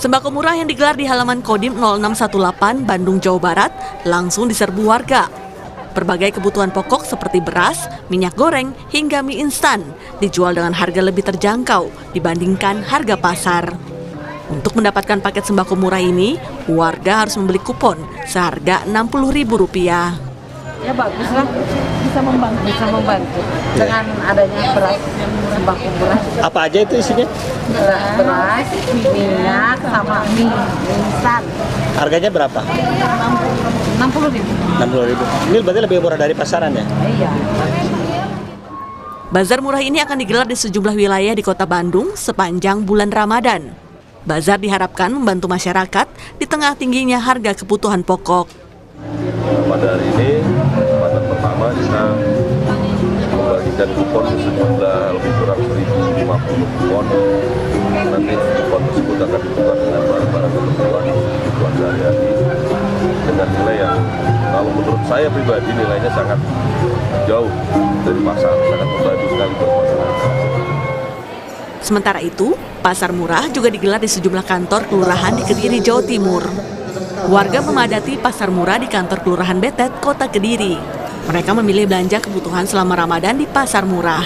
Sembako murah yang digelar di halaman Kodim 0618 Bandung, Jawa Barat langsung diserbu warga. Berbagai kebutuhan pokok seperti beras, minyak goreng, hingga mie instan dijual dengan harga lebih terjangkau dibandingkan harga pasar. Untuk mendapatkan paket sembako murah ini, warga harus membeli kupon seharga Rp60.000. Ya bagus lah, bisa membantu dengan adanya beras sembako murah. Apa aja itu isinya? Beras, minyak, sama mie instan. Harganya berapa? 60.000. 60.000. Ini berarti lebih murah dari pasaran ya? Iya. Bazar murah ini akan digelar di sejumlah wilayah di Kota Bandung sepanjang bulan Ramadan. Bazar diharapkan membantu masyarakat di tengah tingginya harga kebutuhan pokok. Pada hari ini, kesempatan pertama kita membagikan kupon sejumlah lebih kurang 1.050 kupon. Nanti kupon tersebut akan ditukar dengan barang-barang kebutuhan sehari-hari dengan nilai yang kalau menurut saya pribadi nilainya sangat jauh dari pasar, sangat membantu sekali buat masyarakat. Sementara itu, pasar murah juga digelar di sejumlah kantor kelurahan di Kediri, Jawa Timur. Warga memadati pasar murah di kantor Kelurahan Betet, Kota Kediri. Mereka memilih belanja kebutuhan selama Ramadan di pasar murah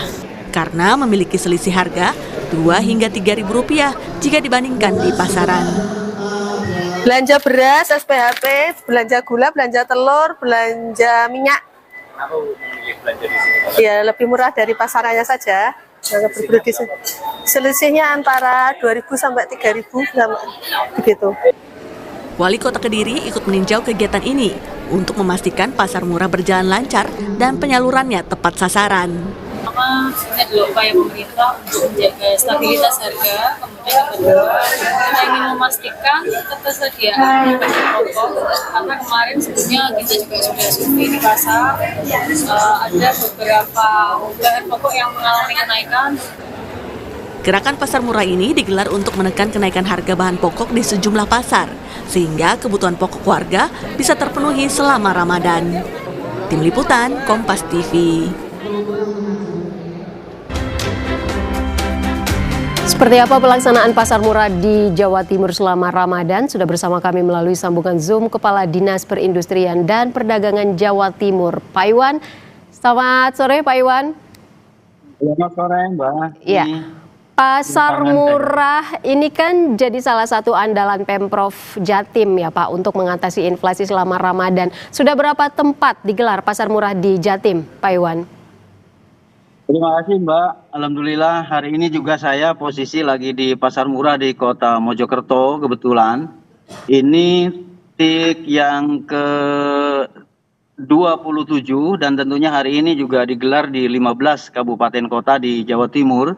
karena memiliki selisih harga Rp2 hingga Rp3.000 jika dibandingkan di pasaran. Belanja beras, SPHP, belanja gula, belanja telur, belanja minyak. Kenapa memilih belanja di sini? Ya lebih murah dari pasarannya saja. Selisihnya antara 2.000 sampai 3.000 begitu. Wali Kota Kediri ikut meninjau kegiatan ini untuk memastikan pasar murah berjalan lancar dan penyalurannya tepat sasaran. Pertama, ini adalah upaya pemerintah untuk menjaga stabilitas harga. Kemudian yang kedua, kita ingin memastikan ketersediaan bahan pokok. Karena kemarin sebelumnya kita juga sudah survei di pasar, ada beberapa bahan pokok yang mengalami kenaikan. Gerakan pasar murah ini digelar untuk menekan kenaikan harga bahan pokok di sejumlah pasar, sehingga kebutuhan pokok warga bisa terpenuhi selama Ramadan. Tim Liputan, Kompas TV. Seperti apa pelaksanaan pasar murah di Jawa Timur selama Ramadan? Sudah bersama kami melalui sambungan Zoom Kepala Dinas Perindustrian dan Perdagangan Jawa Timur, Pak Iwan. Selamat sore, Pak Iwan. Selamat sore, Mbak. Iya. Pasar murah ini kan jadi salah satu andalan Pemprov Jatim ya Pak untuk mengatasi inflasi selama Ramadan. Sudah berapa tempat digelar pasar murah di Jatim, Pak Iwan? Terima kasih Mbak. Alhamdulillah hari ini juga saya posisi lagi di pasar murah di Kota Mojokerto kebetulan. Ini titik yang ke-27 dan tentunya hari ini juga digelar di 15 kabupaten kota di Jawa Timur.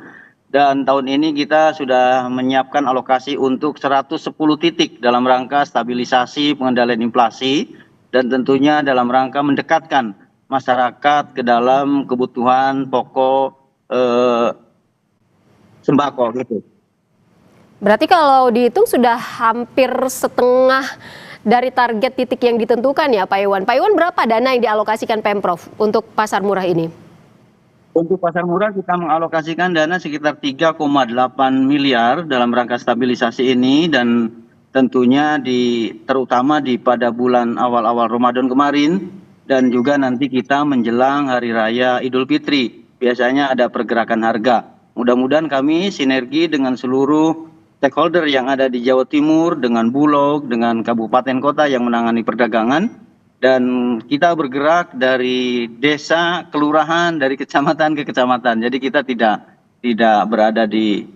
Dan tahun ini kita sudah menyiapkan alokasi untuk 110 titik dalam rangka stabilisasi pengendalian inflasi dan tentunya dalam rangka mendekatkan masyarakat ke dalam kebutuhan pokok sembako gitu. Berarti kalau dihitung sudah hampir setengah dari target titik yang ditentukan ya Pak Iwan. Pak Iwan, berapa dana yang dialokasikan Pemprov untuk pasar murah ini? Untuk pasar murah kita mengalokasikan dana sekitar 3,8 miliar dalam rangka stabilisasi ini dan tentunya terutama pada bulan awal-awal Ramadan kemarin dan juga nanti kita menjelang Hari Raya Idul Fitri. Biasanya ada pergerakan harga. Mudah-mudahan kami sinergi dengan seluruh stakeholder yang ada di Jawa Timur, dengan Bulog, dengan kabupaten kota yang menangani perdagangan. Dan kita bergerak dari desa, kelurahan, dari kecamatan ke kecamatan. Jadi kita tidak berada di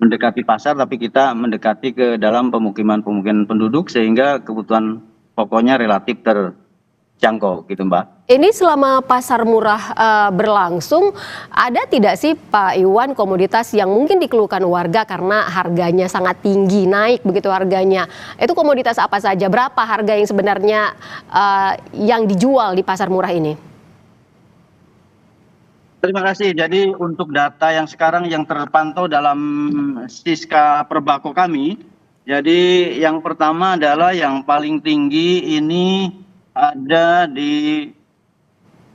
mendekati pasar, tapi kita mendekati ke dalam pemukiman-pemukiman penduduk sehingga kebutuhan pokoknya relatif terjangkau, gitu Mbak. Ini selama pasar murah berlangsung, ada tidak sih Pak Iwan komoditas yang mungkin dikeluhkan warga karena harganya sangat tinggi, naik begitu harganya? Itu komoditas apa saja? Berapa harga yang sebenarnya yang dijual di pasar murah ini? Terima kasih. Jadi untuk data yang sekarang yang terpantau dalam Siska Perbako kami, jadi yang pertama adalah yang paling tinggi ini ada di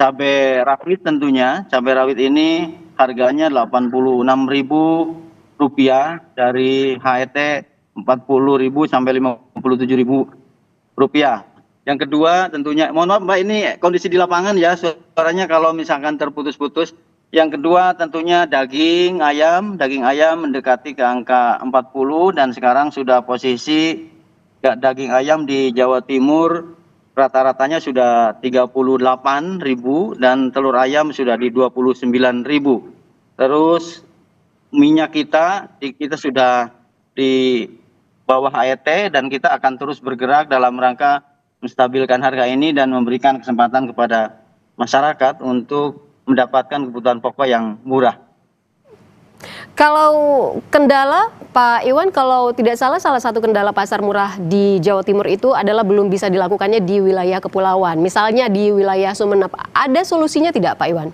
cabai rawit tentunya. Cabai rawit ini harganya Rp86.000 dari HET 40.000 sampai 57.000 rupiah. Yang kedua tentunya, mohon maaf Mbak, ini kondisi di lapangan ya, suaranya kalau misalkan terputus-putus. Yang kedua tentunya daging ayam mendekati ke angka 40 dan sekarang sudah posisi daging ayam di Jawa Timur rata-ratanya sudah 38.000 dan telur ayam sudah di 29.000. Terus minyak kita sudah di bawah HET dan kita akan terus bergerak dalam rangka menstabilkan harga ini dan memberikan kesempatan kepada masyarakat untuk mendapatkan kebutuhan pokok yang murah. Kalau kendala, Pak Iwan, kalau tidak salah satu kendala pasar murah di Jawa Timur itu adalah belum bisa dilakukannya di wilayah kepulauan. Misalnya di wilayah Sumeneb, ada solusinya tidak Pak Iwan?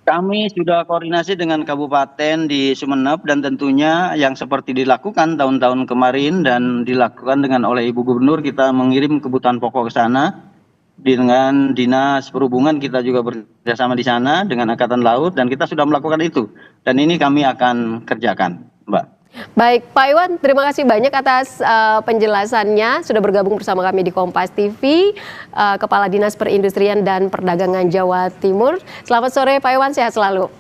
Kami sudah koordinasi dengan kabupaten di Sumeneb dan tentunya yang seperti dilakukan tahun-tahun kemarin dan dilakukan oleh Ibu Gubernur, kita mengirim kebutuhan pokok ke sana. Dengan Dinas Perhubungan kita juga bekerjasama di sana dengan Angkatan Laut dan kita sudah melakukan itu. Dan ini kami akan kerjakan, Mbak. Baik, Pak Iwan, terima kasih banyak atas penjelasannya. Sudah bergabung bersama kami di Kompas TV, Kepala Dinas Perindustrian dan Perdagangan Jawa Timur. Selamat sore Pak Iwan, sehat selalu.